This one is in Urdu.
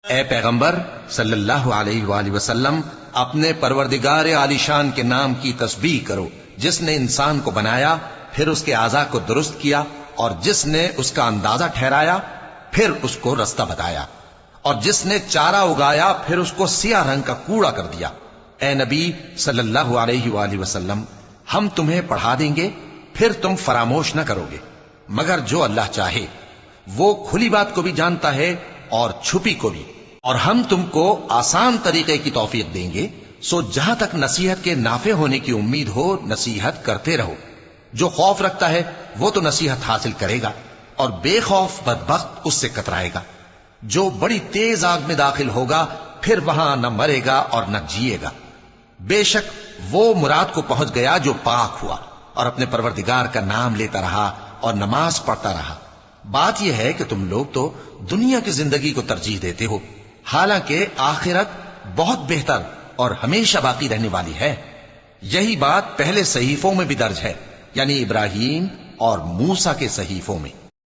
اے پیغمبر صلی اللہ علیہ وآلہ وسلم، اپنے پروردگار عالی شان کے نام کی تسبیح کرو، جس نے انسان کو بنایا پھر اس کے اعضاء کو درست کیا، اور جس نے اس کا اندازہ ٹھہرایا پھر اس کو رستہ بتایا، اور جس نے چارہ اگایا پھر اس کو سیاہ رنگ کا کوڑا کر دیا۔ اے نبی صلی اللہ علیہ وآلہ وسلم، ہم تمہیں پڑھا دیں گے پھر تم فراموش نہ کرو گے، مگر جو اللہ چاہے۔ وہ کھلی بات کو بھی جانتا ہے اور چھپی کو بھی، اور ہم تم کو آسان طریقے کی توفیق دیں گے، سو جہاں تک نصیحت کے نافع ہونے کی امید ہو نصیحت کرتے رہو۔ جو خوف رکھتا ہے وہ تو نصیحت حاصل کرے گا، اور بے خوف بدبخت اس سے کترائے گا۔ جو بڑی تیز آگ میں داخل ہوگا پھر وہاں نہ مرے گا اور نہ جیے گا۔ بے شک وہ مراد کو پہنچ گیا جو پاک ہوا اور اپنے پروردگار کا نام لیتا رہا اور نماز پڑھتا رہا۔ بات یہ ہے کہ تم لوگ تو دنیا کی زندگی کو ترجیح دیتے ہو، حالانکہ آخرت بہت بہتر اور ہمیشہ باقی رہنے والی ہے۔ یہی بات پہلے صحیفوں میں بھی درج ہے، یعنی ابراہیم اور موسیٰ کے صحیفوں میں۔